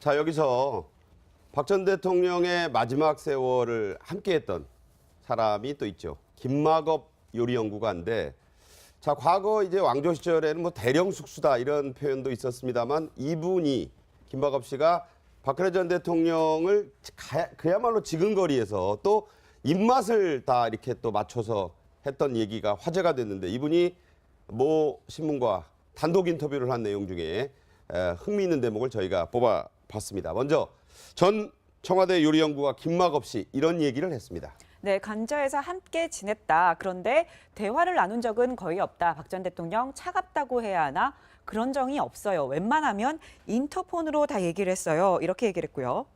자, 여기서 박 전 대통령의 마지막 세월을 함께했던 사람이 또 있죠. 김막업 요리연구가인데, 자, 과거 이제 왕조 시절에는 뭐 대령 숙수다 이런 표현도 있었습니다만, 이분이 김막업 씨가 박근혜 전 대통령을 그야말로 지근거리에서 또 입맛을 다 이렇게 또 맞춰서 했던 얘기가 화제가 됐는데, 이분이 모 신문과 단독 인터뷰를 한 내용 중에 흥미있는 대목을 저희가 뽑아봤습니다. 먼저 전 청와대 요리연구가 김막업 씨 이런 얘기를 했습니다. 네, 간저에서 함께 지냈다. 그런데 대화를 나눈 적은 거의 없다. 박 전 대통령 차갑다고 해야 하나? 그런 적이 없어요. 웬만하면 인터폰으로 다 얘기를 했어요. 이렇게 얘기를 했고요.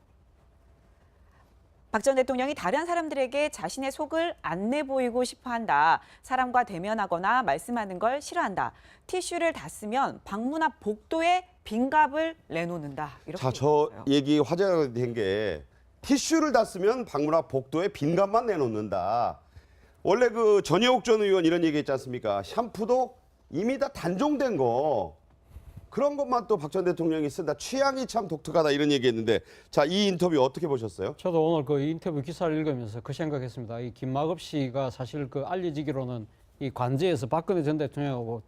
박 전 대통령이 다른 사람들에게 자신의 속을 안 내보이고 싶어한다. 사람과 대면하거나 말씀하는 걸 싫어한다. 티슈를 다 쓰면 방문 앞 복도에 빈갑을 내놓는다. 이렇게 자, 저 얘기했어요. 얘기 화제가 된 게 티슈를 다 쓰면 방문 앞 복도에 빈갑만 내놓는다. 원래 그 전혜옥 전 의원 이런 얘기 했지 않습니까? 샴푸도 이미 다 단종된 거. 그런 것만 또 박 전 대통령이 쓴다. 취향이 참 독특하다 이런 얘기했는데, 자, 이 인터뷰 어떻게 보셨어요? 저도 오늘 그 인터뷰 기사를 읽으면서 그 생각했습니다. 이 김막업 씨가 사실 그 알려지기로는 이 관제에서 박근혜 전 대통령하고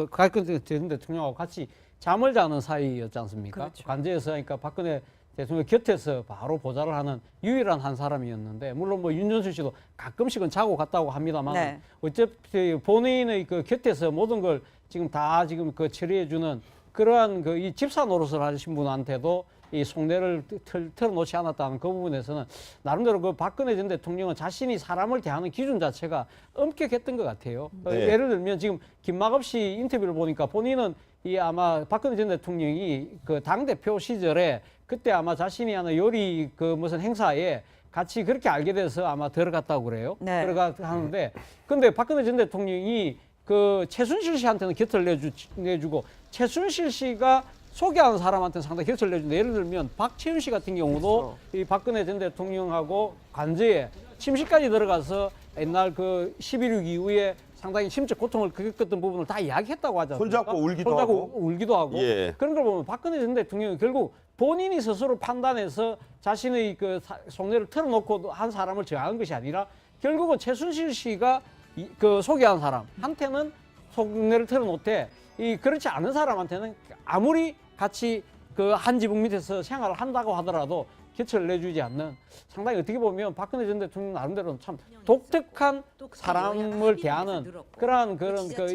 박근혜 전 대통령하고 같이 잠을 자는 사이였지 않습니까? 그렇죠. 관제에서 그러니까 박근혜 대통령 곁에서 바로 보좌를 하는 유일한 한 사람이었는데, 물론 뭐 윤전수 씨도 가끔씩은 자고 갔다고 합니다만, 네. 어차피 본인의 그 곁에서 모든 걸 지금 다 지금 그 처리해주는 그러한 그 이 집사 노릇을 하신 분한테도 이 속내를 털어놓지 않았다는 그 부분에서는 나름대로 그 박근혜 전 대통령은 자신이 사람을 대하는 기준 자체가 엄격했던 것 같아요. 네. 예를 들면 지금 김막업 씨 인터뷰를 보니까 본인은 이 아마 박근혜 전 대통령이 그 당대표 시절에 그때 아마 자신이 하는 요리 그 무슨 행사에 같이 그렇게 알게 돼서 아마 들어갔다고 그래요. 네. 들어가 하는데, 근데 박근혜 전 대통령이 그 최순실 씨한테는 곁을 내주고 최순실 씨가 소개하는 사람한테는 상당히 곁을 내준다. 예를 들면 박채윤 씨 같은 경우도 이 박근혜 전 대통령하고 관제에 침실까지 들어가서 옛날 그 11.6 이후에 상당히 심적 고통을 겪었던 부분을 다 이야기했다고 하잖아요. 손잡고 울기도 하고. 울기도 하고. 예. 그런 걸 보면 박근혜 전 대통령이 결국 본인이 스스로 판단해서 자신의 그 속내를 털어놓고 한 사람을 저항한 것이 아니라 결국은 최순실 씨가 그 소개한 사람한테는 속내를 털어놓되 이 그렇지 않은 사람한테는 아무리 같이 그 한 지붕 밑에서 생활을 한다고 하더라도 곁을 내주지 않는, 상당히 어떻게 보면 박근혜 전 대통령 나름대로는 참 독특한 사람을 대하는 그런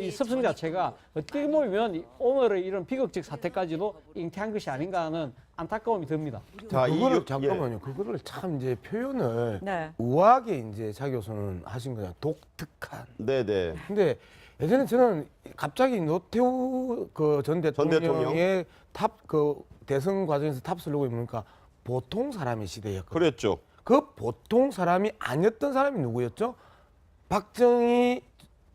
이 습성 자체가 어떻게 보면 오늘의 이런 비극적 사태까지도 잉태한 것이 아닌가 하는 안타까움이 듭니다. 자, 그거를 예. 잠깐만요. 그거를 참 이제 표현을 네. 우아하게 이제 자 교수는 하신 거냐. 독특한. 네네. 근데 예전에 저는 갑자기 노태우 그 전 대통령의 그 대선 과정에서 탑쓰려고 보니까 보통 사람의 시대였거든요. 그랬죠. 그 보통 사람이 아니었던 사람이 누구였죠? 박정희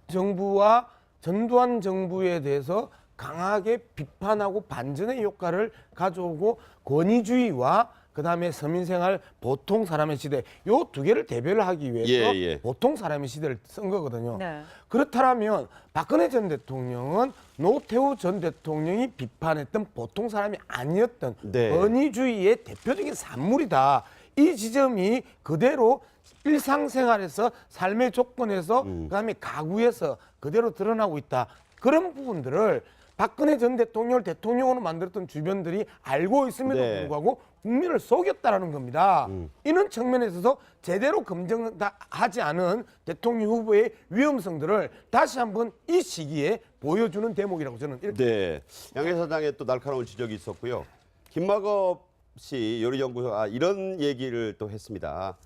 정부와 전두환 정부에 대해서 강하게 비판하고 반전의 효과를 가져오고 권위주의와 그다음에 서민생활 보통 사람의 시대, 요 두 개를 대별을 하기 위해서 예. 보통 사람의 시대를 쓴 거거든요. 네. 그렇다면 박근혜 전 대통령은 노태우 전 대통령이 비판했던 보통 사람이 아니었던 네. 권위주의의 대표적인 산물이다. 이 지점이 그대로 일상생활에서 삶의 조건에서 그다음에 가구에서 그대로 드러나고 있다. 그런 부분들을 박근혜 전 대통령을 대통령으로 만들었던 주변들이 알고 있음에도 네. 불구하고 국민을 속였다라는 겁니다. 이런 측면에 있어서 제대로 검증하지 않은 대통령 후보의 위험성들을 다시 한번 이 시기에 보여주는 대목이라고 저는 이렇게. 네. 양해 사장의 또 날카로운 지적이 있었고요. 김막업 씨 요리연구소가 이런 얘기를 또 했습니다.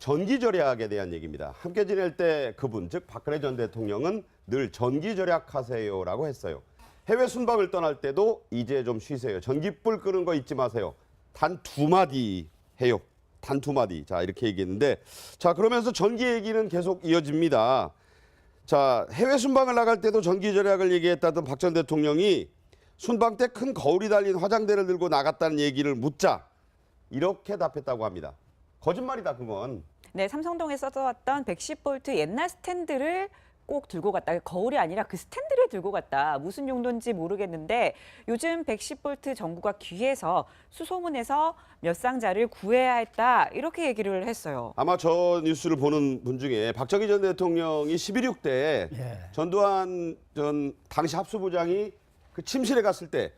전기절약에 대한 얘기입니다. 함께 지낼 때 그분, 즉 박근혜 전 대통령은 늘 전기절약하세요라고 했어요. 해외 순방을 떠날 때도 이제 좀 쉬세요. 전기불 끄는 거 잊지 마세요. 단 2마디 해요. 단 2마디. 자, 이렇게 얘기했는데, 자, 그러면서 전기 얘기는 계속 이어집니다. 자, 해외 순방을 나갈 때도 전기 절약을 얘기했다던 박 전 대통령이 순방 때 큰 거울이 달린 화장대를 들고 나갔다는 얘기를 묻자 이렇게 답했다고 합니다. 거짓말이다, 그건. 네, 삼성동에 써왔던 110V 옛날 스탠드를 꼭 들고 갔다. 거울이 아니라 그 스탠드를 들고 갔다. 무슨 용도인지 모르겠는데 요즘 110V 전구가 귀해서 수소문에서 몇 상자를 구해야 했다. 이렇게 얘기를 했어요. 아마 저 뉴스를 보는 분 중에 박정희 전 대통령이 11.6 때 전두환 전 당시 합수부장이 그 침실에 갔을 때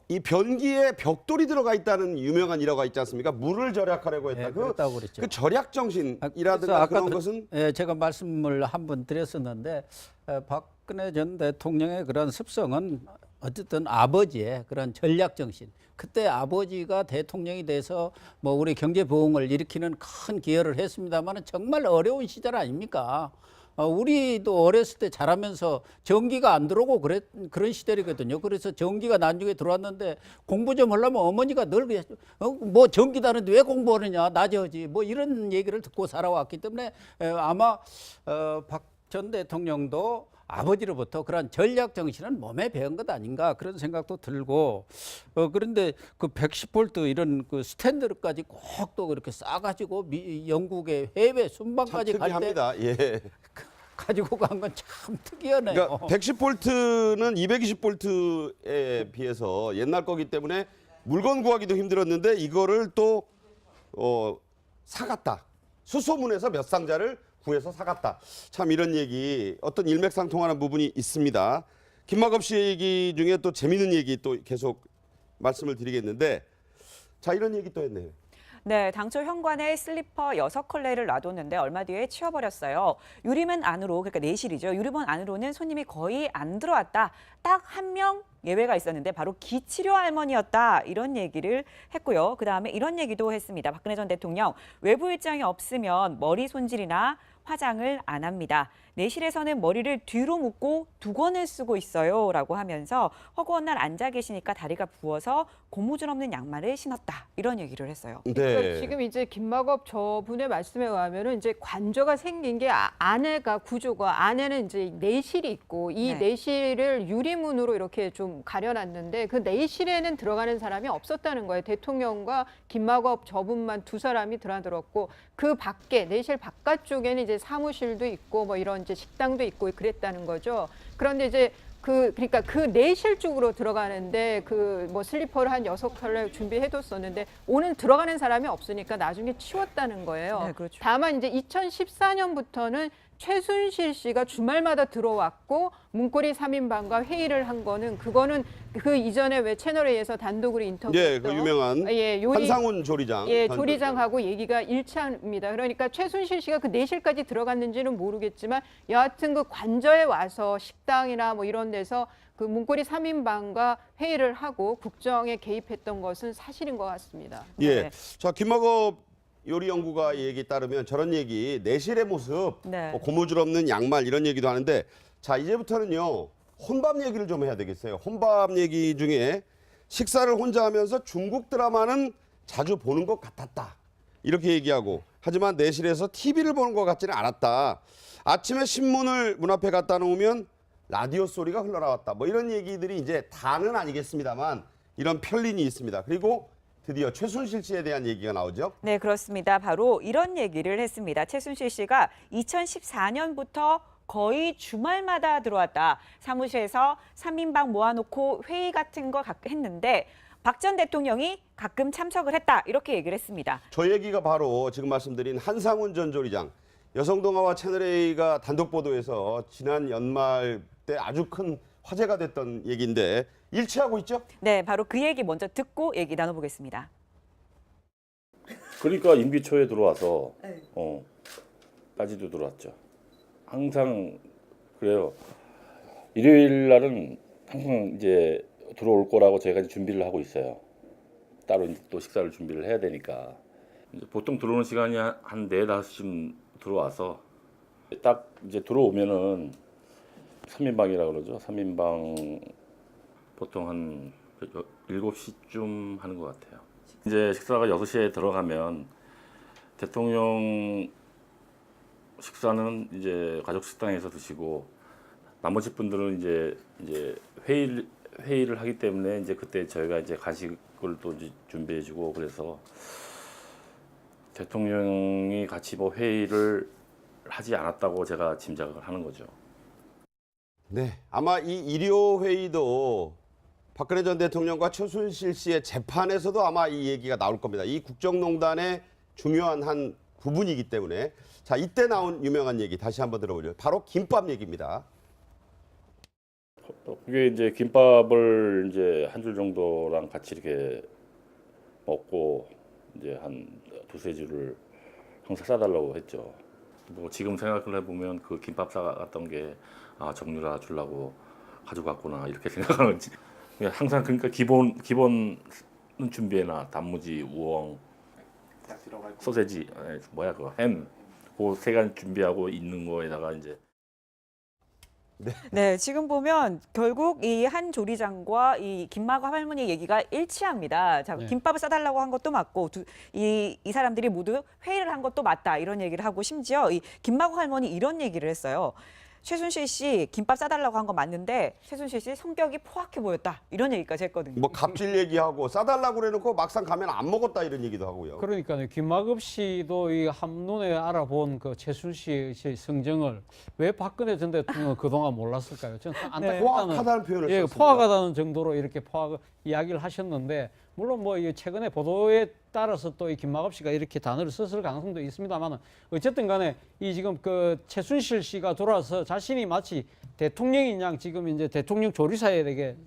이 변기에 벽돌이 들어가 있다는 유명한 일화가 있지 않습니까? 물을 절약하려고 했다. 예, 그랬다고 그랬죠. 그 절약 정신이라든가 아까 그런 것은 제가 말씀을 한번 드렸었는데 박근혜 전 대통령의 그런 습성은 어쨌든 아버지의 그런 전략 정신. 그때 아버지가 대통령이 돼서 뭐 우리 경제 부흥을 일으키는 큰 기여를 했습니다만 정말 어려운 시절 아닙니까? 우리도 어렸을 때 자라면서 전기가 안 들어오고 그런 시절이거든요. 그래서 전기가 나중에 들어왔는데 공부 좀 하려면 어머니가 늘 뭐 전기 다는데 왜 공부하느냐 낮에 하지 뭐 이런 얘기를 듣고 살아왔기 때문에 아마 박 전 대통령도 아버지로부터 그런 전략 정신은 몸에 배운 것 아닌가 그런 생각도 들고 그런데 그 110V 이런 그 스탠드까지 꼭 또 그렇게 싸가지고 영국의 해외 순방까지 갈 때 특이합니다. 예. 가지고 간 건 참 특이하네요. 그러니까 110V는 220V에 비해서 옛날 거기 때문에 물건 구하기도 힘들었는데 이거를 또 사갔다. 수소문에서 몇 상자를 구해서 사갔다. 참 이런 얘기 어떤 일맥상통하는 부분이 있습니다. 김만갑 씨 얘기 중에 또 재미있는 얘기 또 계속 말씀을 드리겠는데 자 이런 얘기 또 했네요. 네, 당초 현관에 슬리퍼 6컬레를 놔뒀는데 얼마 뒤에 치워버렸어요. 유리문 안으로, 그러니까 내실이죠. 유리문 안으로는 손님이 거의 안 들어왔다. 딱 한 명 예외가 있었는데 바로 기치료 할머니였다. 이런 얘기를 했고요. 그다음에 이런 얘기도 했습니다. 박근혜 전 대통령, 외부 일정이 없으면 머리 손질이나 화장을 안 합니다. 내실에서는 머리를 뒤로 묶고 두건을 쓰고 있어요. 라고 하면서 허구한 날 앉아 계시니까 다리가 부어서 고무줄 없는 양말을 신었다. 이런 얘기를 했어요. 그러니까 지금 이제 김만갑 저분의 말씀에 의하면은 이제 관저가 생긴 게 안에가 구조가 안에는 이제 내실이 있고 이 네. 내실을 유리문으로 이렇게 좀 가려놨는데 그 내실에는 들어가는 사람이 없었다는 거예요. 대통령과 김만갑 저분만 두 사람이 드나들었고 그 밖에 내실 바깥쪽에는 이제 사무실도 있고 뭐 이런 이제 식당도 있고 그랬다는 거죠. 그런데 이제 그러니까 그 내실 쪽으로 들어가는데 그 뭐 슬리퍼를 한 6컬레 준비해뒀었는데 오늘 들어가는 사람이 없으니까 나중에 치웠다는 거예요. 네, 그렇죠. 다만 이제 2014년부터는 최순실 씨가 주말마다 들어왔고 문고리 3인방과 회의를 한 거는 그거는 그 이전에 왜 채널A에서 단독으로 인터뷰했던 예, 그 유명한 한상훈 조리장. 조리장하고 얘기가 일치합니다. 그러니까 최순실 씨가 그 내실까지 들어갔는지는 모르겠지만 여하튼 그 관저에 와서 식당이나 뭐 이런 데서 그 문고리 3인방과 회의를 하고 국정에 개입했던 것은 사실인 것 같습니다. 예. 네. 자 김만갑 요리연구가 얘기 따르면 저런 얘기 내실의 모습, 네. 뭐 고무줄 없는 양말 이런 얘기도 하는데 자 이제부터는요 혼밥 얘기를 좀 해야 되겠어요. 혼밥 얘기 중에 식사를 혼자 하면서 중국 드라마는 자주 보는 것 같았다 이렇게 얘기하고 하지만 내실에서 TV를 보는 것 같지는 않았다. 아침에 신문을 문 앞에 갖다 놓으면 라디오 소리가 흘러나왔다. 뭐 이런 얘기들이 이제 다는 아니겠습니다만 이런 편린이 있습니다. 그리고 드디어 최순실 씨에 대한 얘기가 나오죠. 네, 그렇습니다. 바로 이런 얘기를 했습니다. 최순실 씨가 2014년부터 거의 주말마다 들어왔다. 사무실에서 3인방 모아놓고 회의 같은 거 했는데 박 전 대통령이 가끔 참석을 했다. 이렇게 얘기를 했습니다. 저 얘기가 바로 지금 말씀드린 한상훈 전 조리장. 여성동아와 채널A가 단독 보도에서 지난 연말 때 아주 큰 화제가 됐던 얘기인데 일치하고 있죠? 네, 바로 그 얘기 먼저 듣고 얘기 나눠보겠습니다. 그러니까 임기 초에 들어와서 까지도 들어왔죠. 항상 그래요. 일요일 날은 항상 이제 들어올 거라고 저희가 이제 준비를 하고 있어요. 따로 이제 또 식사를 준비를 해야 되니까. 이제 보통 들어오는 시간이 한 4, 5시쯤 들어와서 딱 이제 들어오면은 3인방이라고 그러죠. 3인방 보통 한 7시쯤 하는 것 같아요. 이제 식사가 6시에 들어가면 대통령 식사는 이제 가족 식당에서 드시고 나머지 분들은 이제 회의를 하기 때문에 이제 그때 저희가 이제 간식을 또 이제 준비해주고 그래서 대통령이 같이 뭐 회의를 하지 않았다고 제가 짐작을 하는 거죠. 네, 아마 이 일요 회의도 박근혜 전 대통령과 최순실 씨의 재판에서도 아마 이 얘기가 나올 겁니다. 이 국정농단의 중요한 한 부분이기 때문에 자 이때 나온 유명한 얘기 다시 한번 들어보죠. 바로 김밥 얘기입니다. 그게 이제 김밥을 이제 한 줄 정도랑 같이 이렇게 먹고 이제 한 두세 줄을 항상 싸달라고 했죠. 뭐 지금 생각을 해보면 그 김밥 싸갔던 게 아 정유라 주려고 가져갔구나 이렇게 생각하는지 항상 그러니까 기본은 준비해놔. 단무지, 우엉, 소세지, 뭐야 그거 햄, 그 세 가지 준비하고 있는 거에다가 이제. 네, 지금 보면 결국 이 한 조리장과 이 김마고 할머니 얘기가 일치합니다. 자, 네. 김밥을 싸달라고 한 것도 맞고 이 사람들이 모두 회의를 한 것도 맞다 이런 얘기를 하고 심지어 이 김마고 할머니 이런 얘기를 했어요. 최순실 씨 김밥 싸달라고 한 거 맞는데 최순실 씨 성격이 포악해 보였다 이런 얘기까지 했거든요. 뭐 갑질 얘기하고 싸달라고 그래놓고 막상 가면 안 먹었다 이런 얘기도 하고요. 그러니까요. 김학읍 씨도 이 한눈에 알아본 그 최순실 씨의 성정을 왜 박근혜 전 대통령은 그동안 몰랐을까요? 저는 안타깝다는 포악하다는 표현을 예, 썼습니다. 포악하다는 정도로 이렇게 포악 이야기를 하셨는데 물론 뭐 이 최근에 보도에 따라서 또 이 김학읍 씨가 이렇게 단어를 썼을 가능성도 있습니다만은 어쨌든 간에 이 지금 그 최순실 씨가 돌아서 자신이 마치 대통령인 양 지금 이제 대통령 조리사에게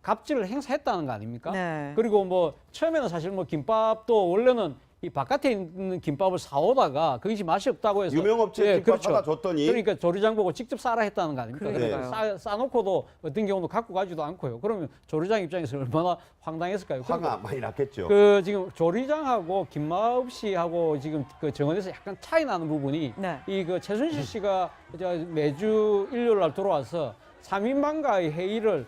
갑질을 행사했다는 거 아닙니까? 네. 그리고 뭐 처음에는 사실 뭐 김밥도 원래는 이 바깥에 있는 김밥을 사오다가 그것이 맛이 없다고 해서 유명업체 김밥 사다 줬더니 그러니까 조리장 보고 직접 싸라 했다는 거 아닙니까? 그러니까요. 그러니까 싸놓고도 어떤 경우도 갖고 가지도 않고요. 그러면 조리장 입장에서 얼마나 황당했을까요? 화가 많이 났겠죠. 그 지금 조리장하고 김마읍 씨하고 지금 그 정원에서 약간 차이 나는 부분이 네. 이 그 최순실 씨가 매주 일요일 날 들어와서 3인방과의 회의를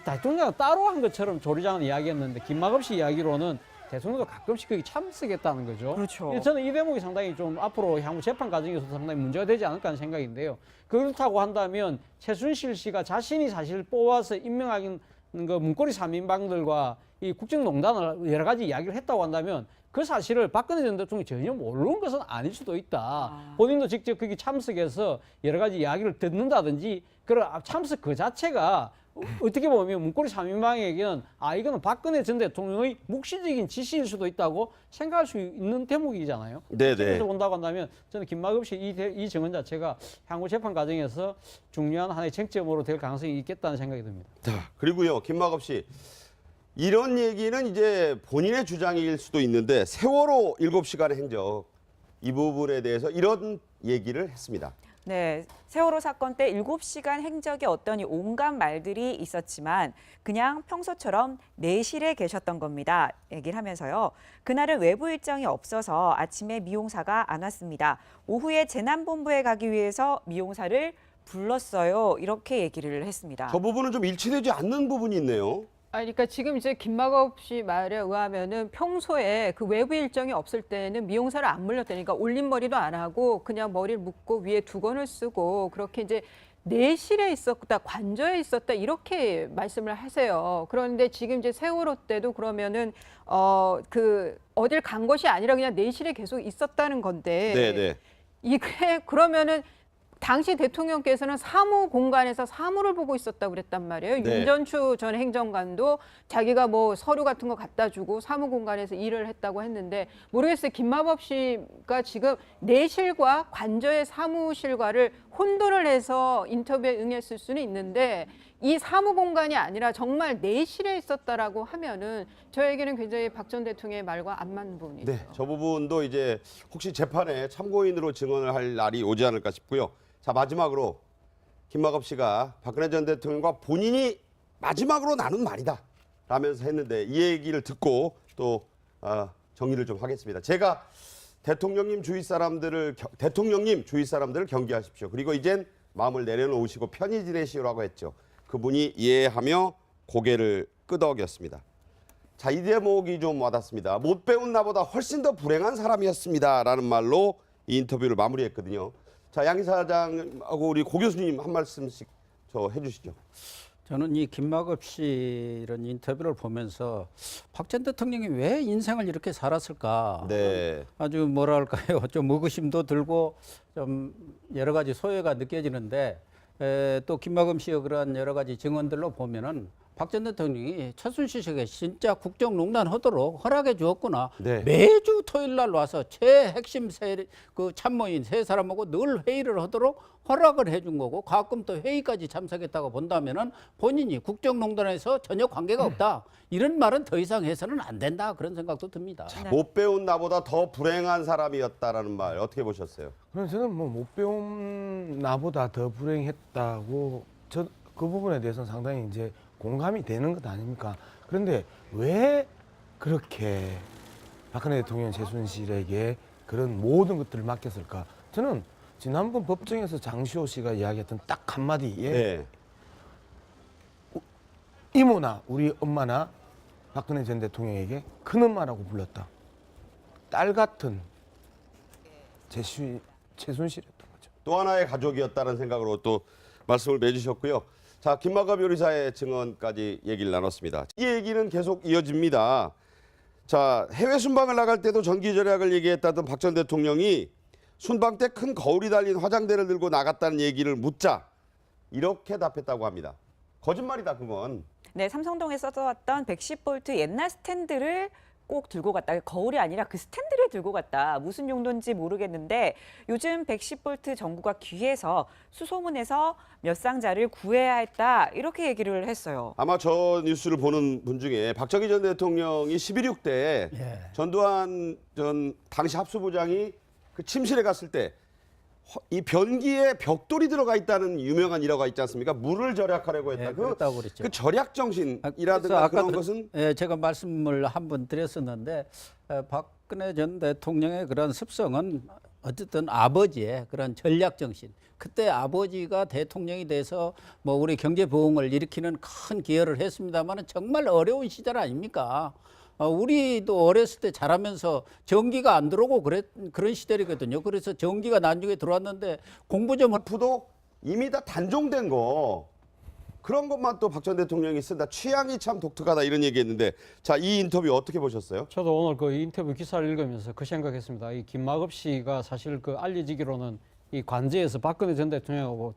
대통령은 따로 한 것처럼 조리장은 이야기했는데 김마읍 씨 이야기로는 대통령도 가끔씩 거기 참석했다는 거죠. 그렇죠. 저는 이 대목이 상당히 좀 앞으로 향후 재판 과정에서도 상당히 문제가 되지 않을까 하는 생각인데요. 그렇다고 한다면 최순실 씨가 자신이 사실 뽑아서 임명하는 그 문고리 3인방들과 이 국정농단을 여러 가지 이야기를 했다고 한다면 그 사실을 박근혜 전 대통령이 전혀 모르는 것은 아닐 수도 있다. 본인도 직접 거기 참석해서 여러 가지 이야기를 듣는다든지 그런 참석 그 자체가 어떻게 보면 문고리 3인방에게는 이거는 박근혜 전 대통령의 묵시적인 지시일 수도 있다고 생각할 수 있는 대목이잖아요. 네네. 그래서 본다고 한다면 저는 김마급 씨 이 증언 자체가 향후 재판 과정에서 중요한 하나의 쟁점으로 될 가능성이 있겠다는 생각이 듭니다. 자, 그리고요, 김마갑 씨. 이런 얘기는 이제 본인의 주장일 수도 있는데 세월호 7시간의 행적 이 부분에 대해서 이런 얘기를 했습니다. 네, 세월호 사건 때 7시간 행적이 어떠니 온갖 말들이 있었지만 그냥 평소처럼 내실에 계셨던 겁니다. 얘기를 하면서요. 그날은 외부 일정이 없어서 아침에 미용사가 안 왔습니다. 오후에 재난본부에 가기 위해서 미용사를 불렀어요. 이렇게 얘기를 했습니다. 저 부분은 좀 일치되지 않는 부분이 있네요. 그러니까 지금 이제 김마갑 씨 말에 의하면은 평소에 그 외부 일정이 없을 때는 미용사를 안 물렸다니까 올린 머리도 안 하고 그냥 머리를 묶고 위에 두건을 쓰고 그렇게 이제 내실에 있었다, 관저에 있었다 이렇게 말씀을 하세요. 그런데 지금 이제 세월호 때도 그러면은 그 어딜 간 것이 아니라 그냥 내실에 계속 있었다는 건데 네네. 이게 그러면은 당시 대통령께서는 사무 공간에서 사무를 보고 있었다고 그랬단 말이에요. 네. 윤전추 전 행정관도 자기가 뭐 서류 같은 거 갖다 주고 사무 공간에서 일을 했다고 했는데 모르겠어요. 김마법 씨가 지금 내실과 관저의 사무실과를 혼돈을 해서 인터뷰에 응했을 수는 있는데 이 사무 공간이 아니라 정말 내실에 있었다라고 하면은 저에게는 굉장히 박 전 대통령의 말과 안 맞는 부분이 있어요. 네, 저 부분도 이제 혹시 재판에 참고인으로 증언을 할 날이 오지 않을까 싶고요. 자, 마지막으로 김마갑 씨가 박근혜 전 대통령과 본인이 마지막으로 나눈 말이다 라면서 했는데 이 얘기를 듣고 또 정리를 좀 하겠습니다. 제가 대통령님 주위 사람들을 경계하십시오. 그리고 이젠 마음을 내려놓으시고 편히 지내시오라고 했죠. 그분이 이해하며 고개를 끄덕였습니다. 자, 이 대목이 좀 와닿습니다. 못 배운 나보다 훨씬 더 불행한 사람이었습니다 라는 말로 이 인터뷰를 마무리했거든요. 자, 양 이사장하고 우리 고 교수님 한 말씀씩 해주시죠. 저는 이 김학업 씨 이런 인터뷰를 보면서 박 전 대통령이 왜 인생을 이렇게 살았을까? 네. 아주 뭐랄까요, 좀 의구심도 들고 좀 여러 가지 소외가 느껴지는데 또 김학업 씨의 그런 여러 가지 증언들로 보면은 박 전 대통령이 최순실에게 진짜 국정농단 하도록 허락해 주었구나. 네. 매주 토요일 날 와서 최핵심 그 참모인 세 사람하고 늘 회의를 하도록 허락을 해준 거고 가끔 또 회의까지 참석했다고 본다면은 본인이 국정농단에서 전혀 관계가 없다. 이런 말은 더 이상 해서는 안 된다. 그런 생각도 듭니다. 자, 못 배운 나보다 더 불행한 사람이었다라는 말 어떻게 보셨어요? 그럼 저는 뭐 못 배운 나보다 더 불행했다고 그 부분에 대해서는 상당히 이제 공감이 되는 것 아닙니까? 그런데 왜 그렇게 박근혜 대통령 최순실에게 그런 모든 것들을 맡겼을까? 저는 지난번 법정에서 장시호 씨가 이야기했던 딱 한마디에 네. 이모나 우리 엄마나 박근혜 전 대통령에게 큰엄마라고 불렀다. 딸 같은 최순실이었던 거죠. 또 하나의 가족이었다는 생각으로 또 말씀을 맺으셨고요. 자, 김학업 요리사의 증언까지 얘기를 나눴습니다. 이 얘기는 계속 이어집니다. 자, 해외 순방을 나갈 때도 전기절약을 얘기했다던 박 전 대통령이 순방 때 큰 거울이 달린 화장대를 들고 나갔다는 얘기를 묻자 이렇게 답했다고 합니다. 거짓말이다 그건. 네, 삼성동에 써왔던 110V 옛날 스탠드를 꼭 들고 갔다. 거울이 아니라 그 스탠드를 들고 갔다. 무슨 용도인지 모르겠는데 요즘 110V 전구가 귀해서 수소문에서 몇 상자를 구해야 했다. 이렇게 얘기를 했어요. 아마 저 뉴스를 보는 분 중에 박정희 전 대통령이 11.6 때 전두환 전 당시 합수부장이 그 침실에 갔을 때 이 변기에 벽돌이 들어가 있다는 유명한 일화가 있지 않습니까? 물을 절약하려고 했다. 예, 그랬다고 그랬죠. 그 절약 정신이라든가 그런 것은 제가 말씀을 한번 드렸었는데 박근혜 전 대통령의 그런 습성은 어쨌든 아버지의 그런 전략 정신. 그때 아버지가 대통령이 돼서 뭐 우리 경제 부흥을 일으키는 큰 기여를 했습니다만은 정말 어려운 시절 아닙니까? 우리도 어렸을 때 자라면서 전기가 안 들어오고 그런 시절이거든요. 그래서 전기가 나중에 들어왔는데 공부 좀 도 이미 다 단종된 거 그런 것만 또 박 전 대통령이 쓴다. 취향이 참 독특하다 이런 얘기했는데 자, 이 인터뷰 어떻게 보셨어요? 저도 오늘 그 인터뷰 기사를 읽으면서 그 생각했습니다. 이 김학업 씨가 사실 그 알려지기로는 이 관제에서 박근혜 전 대통령하고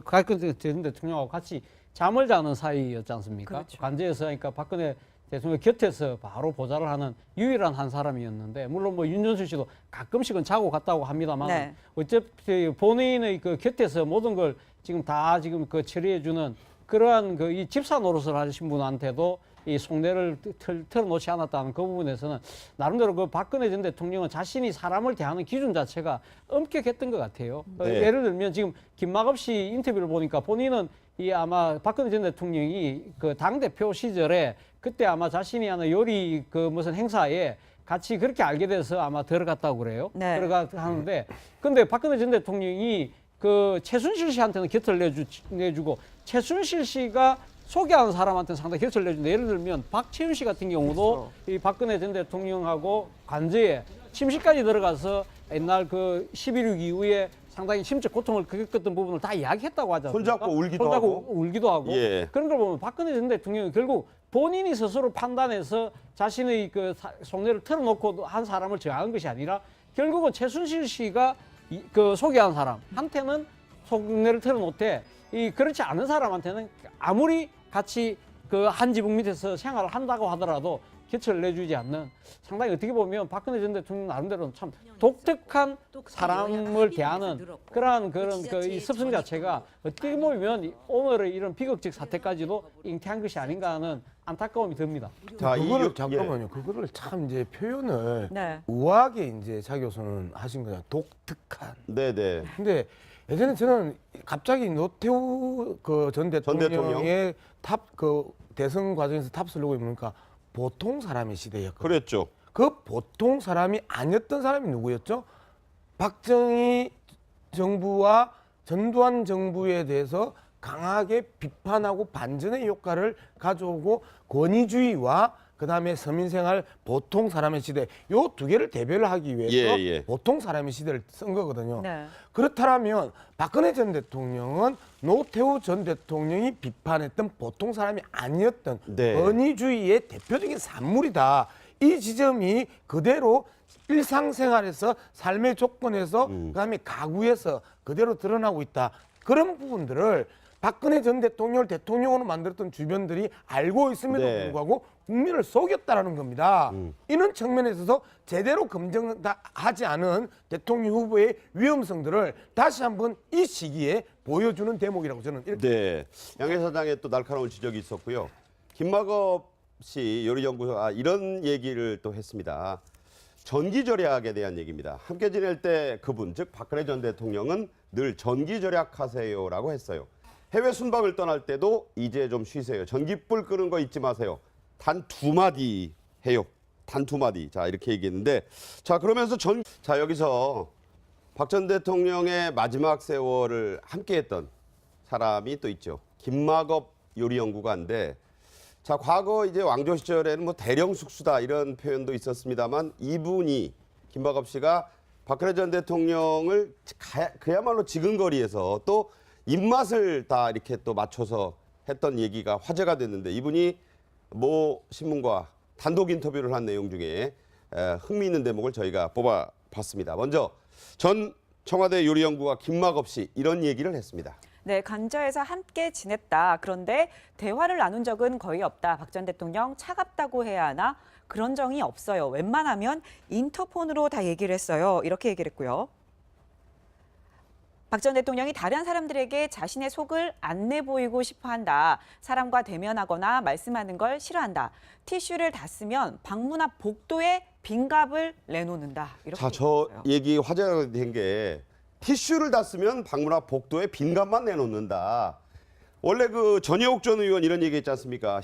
박근혜 전 대통령하고 같이 잠을 자는 사이였지 않습니까? 그렇죠. 관제에서 그러니까 박근혜 대통령 곁에서 바로 보좌를 하는 유일한 한 사람이었는데 물론 뭐 윤전수 씨도 가끔씩은 자고 갔다고 합니다만 네. 어차피 본인의 그 곁에서 모든 걸 지금 다 지금 그 처리해주는 그러한 그 이 집사 노릇을 하신 분한테도 이 속내를 털어놓지 않았다는 그 부분에서는 나름대로 그 박근혜 전 대통령은 자신이 사람을 대하는 기준 자체가 엄격했던 것 같아요. 네. 예를 들면 지금 김학업 씨 인터뷰를 보니까 본인은 이 아마 박근혜 전 대통령이 그 당대표 시절에 그때 아마 자신이 하는 요리 그 무슨 행사에 같이 그렇게 알게 돼서 아마 들어갔다고 그래요. 네. 들어가 하는데 근데 박근혜 전 대통령이 그 최순실 씨한테는 곁을 내주고 최순실 씨가 소개하는 사람한테는 상당히 곁을 내준다. 예를 들면 박채윤 씨 같은 경우도 이 박근혜 전 대통령하고 관제에 침실까지 들어가서 옛날 그 11.6 이후에 상당히 심적 고통을 겪었던 부분을 다 이야기했다고 하잖아요. 손잡고 울기도 손잡고 하고. 울기도 하고. 예. 그런 걸 보면 박근혜 전 대통령이 결국 본인이 스스로 판단해서 자신의 그 속내를 털어놓고 한 사람을 저항한 것이 아니라 결국은 최순실 씨가 그 소개한 사람한테는 속내를 털어놓되 이 그렇지 않은 사람한테는 아무리 같이 그 한 지붕 밑에서 생활을 한다고 하더라도 곁을 내주지 않는 상당히 어떻게 보면 박근혜 전 대통령 나름대로는 참 독특한 사람을 대하는 그런 이 습성 자체가 어떻게 보면 오늘의 이런 비극적 사태까지도 잉태한 것이 아닌가 하는 안타까움이 듭니다. 자, 그거를 예. 잠깐만요. 그거를 참 이제 표현을 네. 우아하게 이제 자 교수는 하신 거냐. 독특한. 네네. 근데 예전에 저는 갑자기 노태우 그 전 대통령의 대선 과정에서 탑쓰려고 보니까 보통 사람의 시대였거든요. 그랬죠. 그 보통 사람이 아니었던 사람이 누구였죠? 박정희 정부와 전두환 정부에 대해서 강하게 비판하고 반전의 효과를 가져오고 권위주의와 그다음에 서민생활 보통 사람의 시대 요 두 개를 대별을 하기 위해서 예. 보통 사람의 시대를 쓴 거거든요. 네. 그렇다면 박근혜 전 대통령은 노태우 전 대통령이 비판했던 보통 사람이 아니었던 네. 권위주의의 대표적인 산물이다. 이 지점이 그대로 일상생활에서 삶의 조건에서 그다음에 가구에서 그대로 드러나고 있다. 그런 부분들을 박근혜 전 대통령을 대통령으로 만들었던 주변들이 알고 있음에도 네. 불구하고 국민을 속였다라는 겁니다. 이런 측면에 있어서 제대로 검증하지 않은 대통령 후보의 위험성들을 다시 한번 이 시기에 보여주는 대목이라고 저는 이렇게 네, 양해 사장의 또 날카로운 지적이 있었고요. 김마겁 씨 요리연구소가 이런 얘기를 또 했습니다. 전기 절약에 대한 얘기입니다. 함께 지낼 때 그분, 즉 박근혜 전 대통령은 늘 전기 절약하세요라고 했어요. 해외 순방을 떠날 때도 이제 좀 쉬세요. 전기불 끄는 거 잊지 마세요. 단 2마디 해요. 단 2마디. 자, 이렇게 얘기했는데, 자, 그러면서 자, 여기서 박 전 대통령의 마지막 세월을 함께했던 사람이 또 있죠. 김마겁 요리연구가인데, 자, 과거 이제 왕조 시절에는 뭐 대령 숙수다 이런 표현도 있었습니다만, 이분이 김마겁 씨가 박근혜 전 대통령을 그야말로 지근거리에서 또 입맛을 다 이렇게 또 맞춰서 했던 얘기가 화제가 됐는데, 이분이 모 신문과 단독 인터뷰를 한 내용 중에 흥미있는 대목을 저희가 뽑아봤습니다. 먼저 전 청와대 요리연구가 김마겁 씨 이런 얘기를 했습니다. 네, 간저에서 함께 지냈다. 그런데 대화를 나눈 적은 거의 없다. 박 전 대통령 차갑다고 해야 하나? 그런 적이 없어요. 웬만하면 인터폰으로 다 얘기를 했어요. 이렇게 얘기를 했고요. 박 전 대통령이 다른 사람들에게 자신의 속을 안 내보이고 싶어 한다. 사람과 대면하거나 말씀하는 걸 싫어한다. 티슈를 다 쓰면 방문 앞 복도에 빈갑을 내놓는다. 이렇게 자, 저 얘기했어요. 얘기 화제가 된 게 티슈를 다 쓰면 방문 앞 복도에 빈갑만 내놓는다. 원래 그 전혜옥 전 의원 이런 얘기 했지 않습니까?